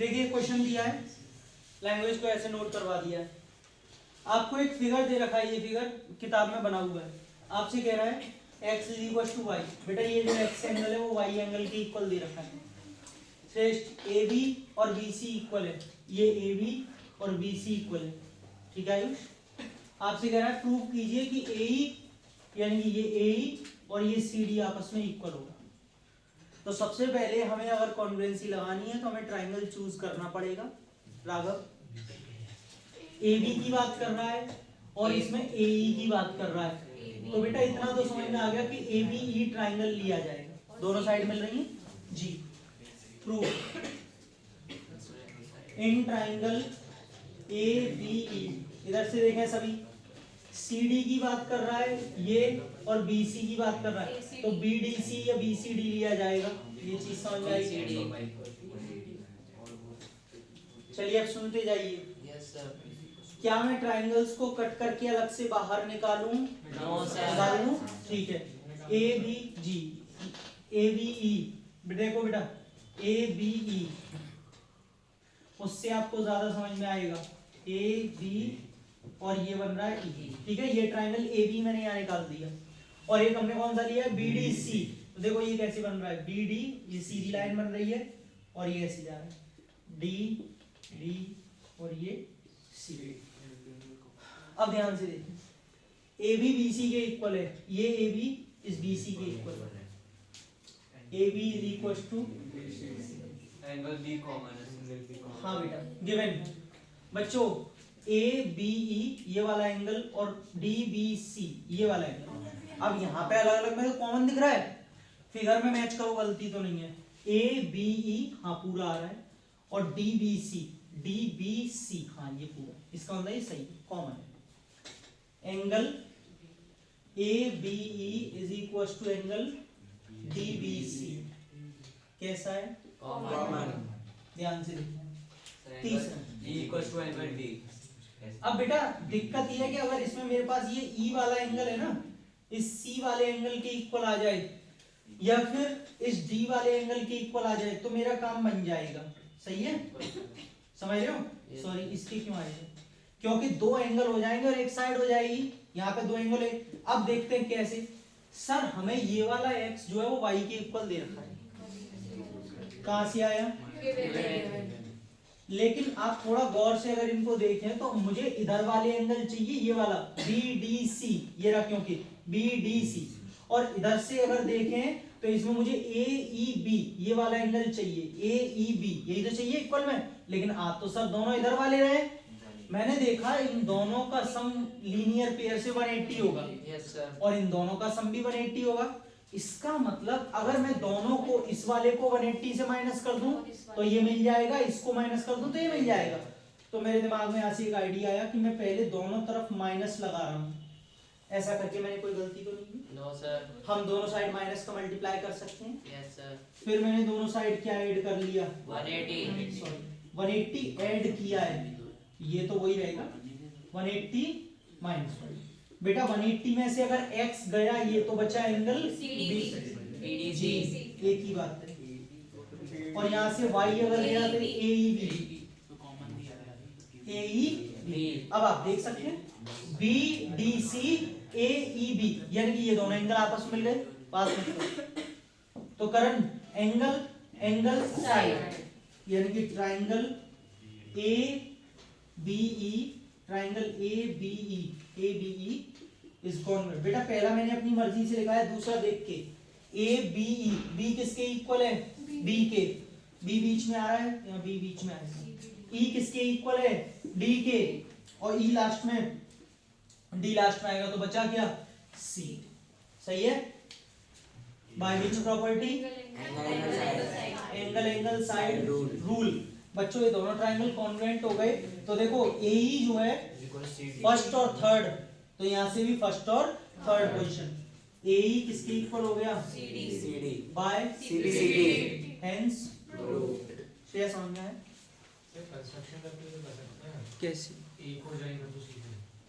देखिए क्वेश्चन दिया है, लैंग्वेज को ऐसे नोट करवा दिया है। आपको एक फिगर दे रखा है, ये फिगर किताब में बना हुआ है। आपसे कह रहा है x is equal to y. बेटा ये जो x एंगल है वो y एंगल के इक्वल दे रखा है। श्रेष्ठ ए बी और बी सी इक्वल है, ये ए बी और बी सी इक्वल है। ठीक है आयुष, आपसे कह रहा है प्रूव कीजिए कि ए यानी कि ये ए और ये सी डी आपस में इक्वल होगा। तो सबसे पहले हमें अगर कॉन्ग्रुएंसी लगानी है तो हमें ट्राइंगल चूज करना पड़ेगा। राघव ए बी की बात कर रहा है और इसमें ए ई की बात कर रहा है, तो बेटा इतना तो समझ में आ गया कि ए बी ई ट्राइंगल लिया जाएगा। दोनों साइड मिल रही है जी। Prove in triangle A B E, इधर से देखें सभी, सी डी की बात कर रहा है ये और बी सी की बात कर रहा है, तो बी डी सी या बी सी डी लिया जाएगा। ये चीज समझ में आएगी। चलिए अब सुनते जाइए। Yes sir. क्या मैं ट्राइंगल्स को कट करके अलग से बाहर निकालूं? निकालूं, ठीक है। A B ji, A B ई, देखो बेटा ए बी ई, उससे आपको ज्यादा समझ में आएगा। ए बी और ये बन रहा है ई, ठीक है। ये ट्राइंगल ए बी मैंने यहाँ निकाल दिया और एक हमने कौन सा लिया है? B D C. तो देखो ये कैसे बन रहा है, बी डी, ये सीधी लाइन बन रही है और ये ऐसे जा रहा है, डी डी और ये सी। अब ध्यान से देखें, ए बी बी सी के इक्वल है, ये ए बी इस बी सी के इक्वल है। A B is equal to angle B common है। हाँ बेटा गिवन बच्चों, ए बी ई ये वाला एंगल और डी बी सी ये वाला एंगल। अब यहाँ पे अलग अलग में कॉमन दिख रहा है, फिगर में मैच करो, गलती तो नहीं है। ए बी ई हाँ पूरा आ रहा है और डी बी सी हाँ ये पूरा, इसका मतलब ये सही कॉमन है। Angle A B E is equal to angle D B C कैसा है? कॉमन। ध्यान से देखिए। तीसरा E equals to angle D। अब बेटा दिक्कत ये है कि अगर इसमें मेरे पास ये ई वाला एंगल है ना, इस सी वाले एंगल के इक्वल आ जाए या फिर इस डी वाले एंगल के इक्वल आ जाए तो मेरा काम बन जाएगा। सही है, समझ रहे हो? सॉरी इसके क्यों आएगा, क्योंकि दो एंगल हो जाएंगे और एक साइड हो जाएगी। यहाँ पे दो एंगल है। अब देखते हैं कैसे। सर हमें ये वाला x जो है वो y के इक्वल दे रखा है, कहां से आया? लेकिन आप थोड़ा गौर से अगर इनको देखें तो मुझे इधर वाले एंगल चाहिए, ये वाला बी डी सी, ये रहा क्योंकि बी डी सी। और इधर से अगर देखें तो इसमें मुझे ए ई बी ये वाला एंगल चाहिए, ए ई बी यही तो चाहिए इक्वल में। लेकिन आप तो सर दोनों इधर वाले रहे, मैंने देखा इन दोनों का सम लीनियर पेयर से 180 होगा। Yes sir. और इन दोनों का सम भी 180 होगा। इसका मतलब अगर मैं दोनों को, इस वाले को 180 से माइनस कर दूं तो ये मिल जाएगा, इसको माइनस कर दूं तो ये मिल जाएगा। तो मेरे दिमाग में ऐसी एक आइडिया आया कि मैं पहले दोनों तरफ माइनस लगा रहा हूं। ऐसा करके मैंने कोई गलती तो नहीं की? No sir. हम दोनों साइड माइनस का मल्टीप्लाई कर सकते हैं। Yes sir. फिर मैंने दोनों साइड क्या ऐड कर लिया? 180। सॉरी 180 ऐड किया है, ये तो वही रहेगा 180 माइनस 1। बेटा 180 में से अगर x गया ये तो बचा एंगल BDC। एक ही बात है। और यहाँ से y अगर गया तो AEB। अब आप देख सकते हैं BDC AEB यानी कि ये दोनों एंगल आपस में मिल गए पास में। तो करंट एंगल साइड यानी कि triangle ABE, triangle ABE is convex. बेटा पहला मैंने अपनी मर्जी से लिखा है, दूसरा देख के। ABE, B किसके इक्वल है? B के। B बीच में आ रहा है, यहाँ B बीच में आएगा। E किसके इक्वल है? D के। और E लास्ट में, D लास्ट में आएगा तो बचा क्या? C। सही है। By which property? Angle side rule. बच्चों ये दोनों ट्राइंगल कॉन्ग्रुएंट हो गए। तो देखो AE जो है फर्स्ट और थर्ड, तो यहां से भी फर्स्ट और थर्ड पोजीशन। AE किसके इक्वल हो गया? CD by CD। हेंस शेयर समझ में है? कंस्ट्रक्शन करके तो कर सकते हैं। कैसे? एक हो जाएगा तो सीधे